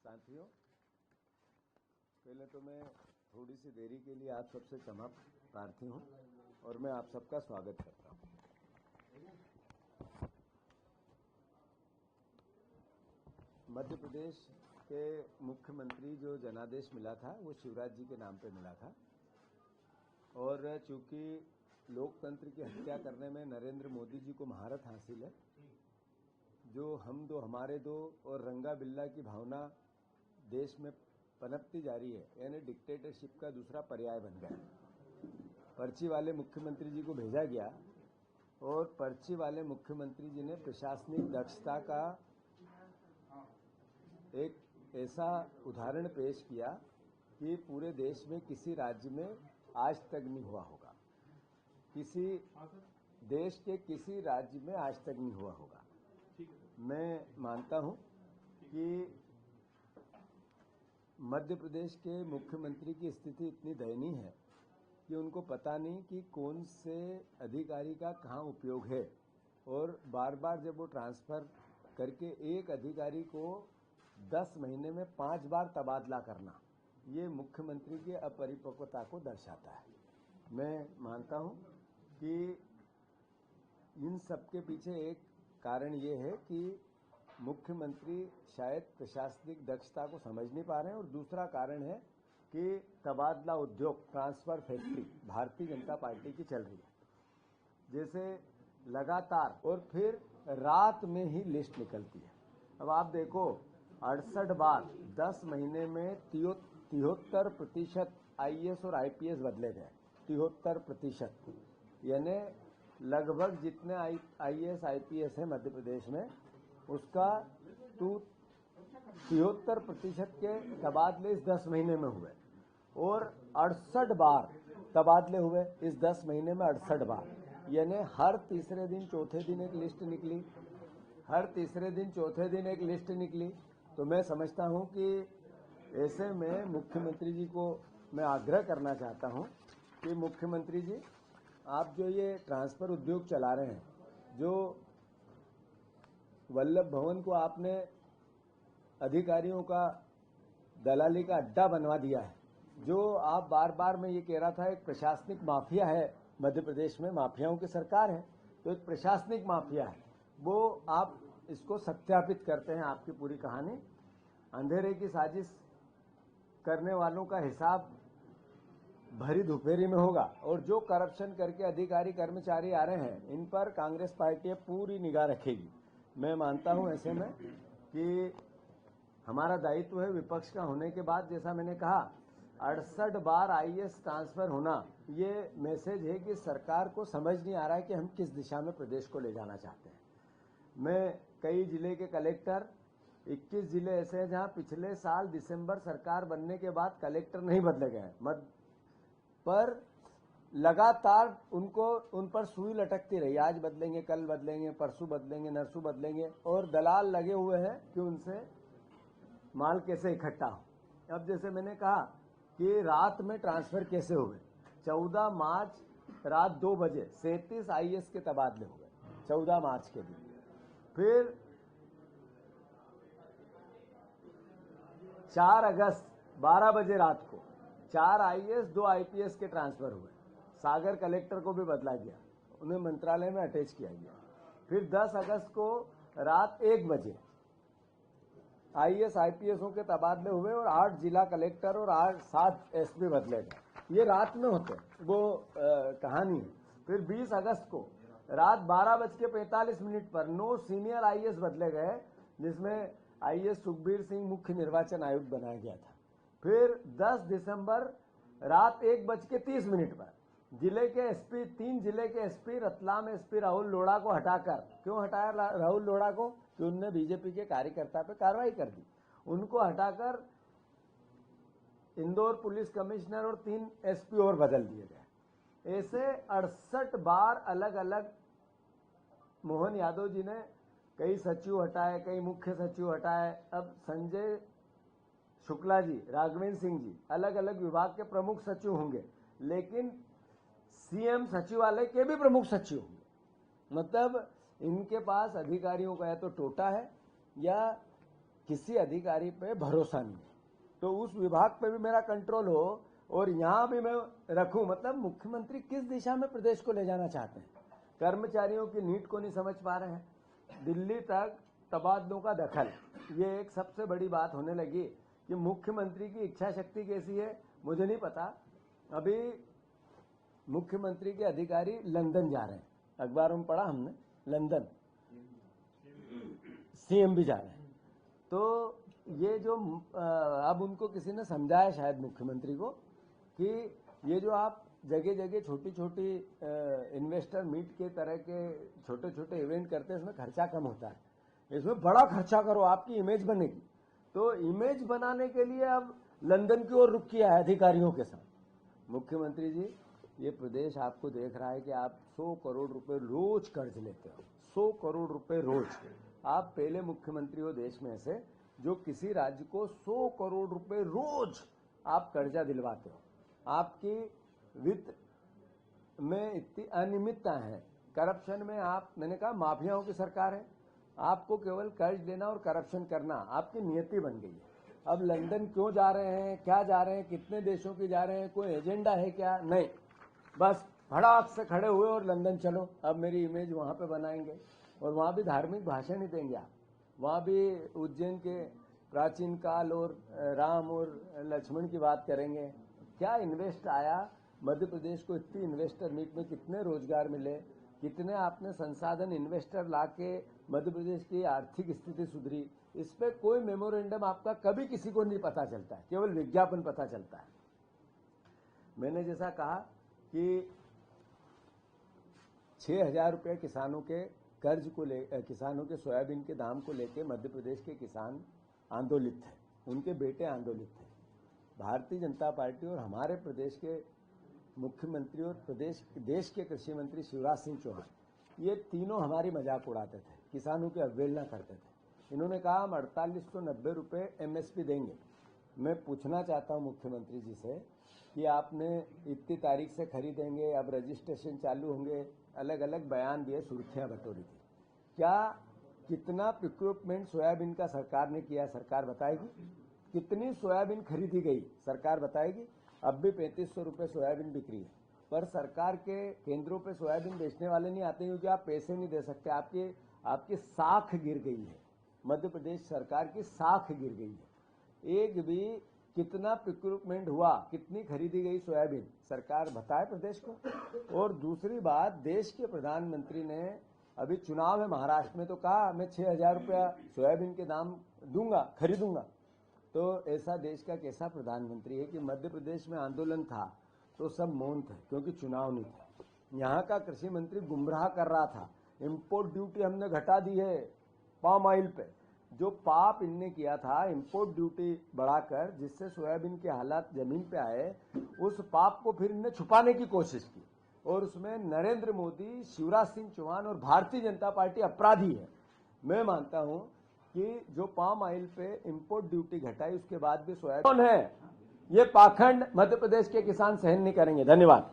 साथियों, पहले तो मैं थोड़ी सी देरी के लिए आप सबसे क्षमा प्रार्थी हूं और मैं आप सबका स्वागत करता हूं। मध्य प्रदेश के मुख्यमंत्री जो जनादेश मिला था वो शिवराज जी के नाम पे मिला था और चूंकि लोकतंत्र की हत्या करने में नरेंद्र मोदी जी को महारत हासिल है, जो हम दो हमारे दो और रंगा बिल्ला की भावना देश में पनपती जा रही है, यानी डिक्टेटरशिप का दूसरा पर्याय बन गया। पर्ची वाले मुख्यमंत्री जी को भेजा गया और पर्ची वाले मुख्यमंत्री जी ने प्रशासनिक दक्षता का एक ऐसा उदाहरण पेश किया कि पूरे देश में किसी राज्य में आज तक नहीं हुआ होगा, किसी देश के किसी राज्य में आज तक नहीं हुआ होगा। मैं मानता हूं कि मध्य प्रदेश के मुख्यमंत्री की स्थिति इतनी दयनीय है कि उनको पता नहीं कि कौन से अधिकारी का कहां उपयोग है और बार बार जब वो ट्रांसफर करके एक अधिकारी को 10 महीने में 5 बार तबादला करना, ये मुख्यमंत्री की अपरिपक्वता को दर्शाता है। मैं मानता हूं कि इन सब के पीछे एक कारण ये है कि मुख्यमंत्री शायद प्रशासनिक दक्षता को समझ नहीं पा रहे हैं और दूसरा कारण है कि तबादला उद्योग, transfer factory Bharatiya Janata party की चल रही है। जैसे लगातार और फिर रात में ही लिस्ट निकलती है। अब आप देखो, 68 बार 10 महीने में 73% आईएएस और आईपीएस बदले गए। 73%, यानी लगभग जितने आईएएस आईपीएस है मध्य प्रदेश में, उसका 73% के तबादले इस 10 महीने में हुए और 68 बार तबादले हुए इस 10 महीने में। 68 बार, यानी हर तीसरे दिन चौथे दिन एक लिस्ट निकली, हर तीसरे दिन चौथे दिन एक लिस्ट निकली। तो मैं समझता हूं कि ऐसे में मुख्यमंत्री जी को मैं आग्रह करना चाहता हूं कि मुख्यमंत्री जी, आप जो ये ट्रांसफर उद्योग चला रहे हैं, जो वल्लभ भवन को आपने अधिकारियों का दलाली का अड्डा बनवा दिया है, जो आप बार बार मैं ये कह रहा था एक प्रशासनिक माफिया है मध्य प्रदेश में, माफियाओं की सरकार है, तो एक प्रशासनिक माफिया है, वो आप इसको सत्यापित करते हैं। आपकी पूरी कहानी अंधेरे की साजिश करने वालों का हिसाब भरी दोपहरी में होगा और जो करप्शन करके अधिकारी कर्मचारी आ रहे हैं, इन पर कांग्रेस पार्टी पूरी निगाह रखेगी। मैं मानता हूं ऐसे में कि हमारा दायित्व है विपक्ष का होने के बाद, जैसा मैंने कहा, 68 बार आईएएस ट्रांसफर होना, ये मैसेज है कि सरकार को समझ नहीं आ रहा है कि हम किस दिशा में प्रदेश को ले जाना चाहते हैं। मैं कई जिले के कलेक्टर, 21 जिले ऐसे हैं जहां पिछले साल दिसंबर सरकार बनने के बाद कलेक्टर नहीं बदले गए, पर लगातार उन पर सुई लटकती रही। आज बदलेंगे, कल बदलेंगे, परसों बदलेंगे, नरसों बदलेंगे, और दलाल लगे हुए हैं कि उनसे माल कैसे इकट्ठा हो। अब जैसे मैंने कहा कि रात में ट्रांसफर कैसे हुए, 14 मार्च रात 2 बजे 37 आईएएस के तबादले हुए 14 मार्च के दिन। फिर 4 अगस्त 12 बजे रात को 4 आईएएस 2 आईपीएस के ट्रांसफर हुए। सागर कलेक्टर को भी बदला गया, उन्हें मंत्रालय में अटैच किया गया। फिर 10 अगस्त को रात 1 बजे आईएएस आईपीएसों के तबादले हुए और 8 जिला कलेक्टर और 7 एसपी बदले गए। ये रात में होते, वो कहानी है। फिर 20 अगस्त को रात 12:45 पर 9 सीनियर आईएएस बदले गए, जिसमें आईएएस सुखबीर सिंह मुख्य निर्वाचन आयुक्त बनाया गया था। फिर 10 दिसंबर रात 1:30 पर जिले के एसपी, 3 जिले के एसपी, रतलाम एसपी राहुल लोढ़ा को हटाकर, क्यों हटाया राहुल लोढ़ा को? कि उनने बीजेपी के कार्यकर्ता पे कार्रवाई कर दी। उनको हटाकर इंदौर पुलिस कमिश्नर और 3 एसपी और बदल दिए गए। ऐसे 68 बार अलग अलग मोहन यादव जी ने कई सचिव हटाए, कई मुख्य सचिव हटाए। अब संजय शुक्ला जी, राघवेंद्र सिंह जी अलग अलग विभाग के प्रमुख सचिव होंगे, लेकिन सीएम सचिवालय के भी प्रमुख सचिव होंगे। मतलब इनके पास अधिकारियों का या तो टोटा है या किसी अधिकारी पे भरोसा नहीं है, तो उस विभाग पे भी मेरा कंट्रोल हो और यहाँ भी मैं रखूं। मतलब मुख्यमंत्री किस दिशा में प्रदेश को ले जाना चाहते हैं? कर्मचारियों की नीड को नहीं समझ पा रहे हैं, दिल्ली तक तबादलों का दखल, ये एक सबसे बड़ी बात होने लगी कि मुख्यमंत्री की इच्छा शक्ति कैसी है मुझे नहीं पता। अभी मुख्यमंत्री के अधिकारी लंदन जा रहे हैं, अखबारों में पढ़ा हमने, लंदन सीएम भी जा रहे हैं। तो ये जो अब उनको किसी ने समझाया शायद मुख्यमंत्री को कि ये जो आप जगह जगह छोटी छोटी इन्वेस्टर मीट के तरह के छोटे छोटे इवेंट करते हैं, इसमें खर्चा कम होता है, इसमें बड़ा खर्चा करो, आपकी इमेज बनेगी। तो इमेज बनाने के लिए अब लंदन की ओर रुख किया है अधिकारियों के साथ। मुख्यमंत्री जी, ये प्रदेश आपको देख रहा है कि आप 100 करोड़ रुपए रोज कर्ज लेते हो, 100 करोड़ रुपए रोज। आप पहले मुख्यमंत्री हो देश में से जो किसी राज्य को 100 करोड़ रुपए रोज आप कर्जा दिलवाते हो। आपकी वित्त में इतनी अनियमितता है, करप्शन में आप, मैंने कहा माफियाओं की सरकार है, आपको केवल कर्ज लेना और करप्शन करना आपकी नियति बन गई है। अब लंदन क्यों जा रहे हैं, क्या जा रहे हैं, कितने देशों की जा रहे हैं, कोई एजेंडा है क्या? नहीं, बस भड़ाक से खड़े हुए और लंदन चलो, अब मेरी इमेज वहां पे बनाएंगे और वहां भी धार्मिक भाषण ही देंगे आप, वहां भी उज्जैन के प्राचीन काल और राम और लक्ष्मण की बात करेंगे। क्या इन्वेस्ट आया मध्य प्रदेश को, इतनी इन्वेस्टर मीट में कितने रोजगार मिले, कितने आपने संसाधन इन्वेस्टर लाके मध्य प्रदेश की आर्थिक स्थिति सुधरी, इस पे कोई मेमोरेंडम आपका कभी किसी को नहीं पता चलता है, केवल विज्ञापन पता चलता है। मैंने जैसा कहा कि 6,000 रुपये किसानों के कर्ज को किसानों के सोयाबीन के दाम को लेके मध्य प्रदेश के किसान आंदोलित थे, उनके बेटे आंदोलित थे। भारतीय जनता पार्टी और हमारे प्रदेश के मुख्यमंत्री और देश के कृषि मंत्री शिवराज सिंह चौहान, ये तीनों हमारी मजाक उड़ाते थे, किसानों की अवहेलना करते थे। इन्होंने कहा हम 4890 रुपये MSP देंगे। मैं पूछना चाहता हूं मुख्यमंत्री जी से कि आपने इतनी तारीख से खरीदेंगे, अब रजिस्ट्रेशन चालू होंगे, अलग अलग बयान दिए, सुर्खियां बटोरी थी। क्या कितना प्रोक्योरमेंट सोयाबीन का सरकार ने किया, सरकार बताएगी? कितनी सोयाबीन खरीदी गई, सरकार बताएगी? अब भी 3500 रुपये सोयाबीन बिक रही है, पर सरकार के केंद्रों पे सोयाबीन बेचने वाले नहीं आते क्योंकि आप पैसे नहीं दे सकते, आपकी साख गिर गई है, मध्य प्रदेश सरकार की साख गिर गई है। एक भी कितना प्रोक्योरमेंट हुआ, कितनी खरीदी गई सोयाबीन, सरकार बताए प्रदेश को। और दूसरी बात, देश के प्रधानमंत्री ने अभी चुनाव है महाराष्ट्र में, तो कहा मैं 6,000 रुपया सोयाबीन के दाम दूंगा, खरीदूंगा। तो ऐसा देश का कैसा प्रधानमंत्री है कि मध्य प्रदेश में आंदोलन था तो सब मौन थे क्योंकि चुनाव नहीं था। यहाँ का कृषि मंत्री गुमराह कर रहा था, इंपोर्ट ड्यूटी हमने घटा दी है पाम ऑयल पे। जो पाप इनने किया था इंपोर्ट ड्यूटी बढ़ाकर, जिससे सोयाबीन के हालात जमीन पे आए, उस पाप को फिर इनने छुपाने की कोशिश की और उसमें नरेंद्र मोदी, शिवराज सिंह चौहान और भारतीय जनता पार्टी अपराधी है। मैं मानता हूं कि जो पाम ऑयल पे इंपोर्ट ड्यूटी घटाई उसके बाद भी सोयाबीन है, ये पाखंड मध्य प्रदेश के किसान सहन नहीं करेंगे। धन्यवाद।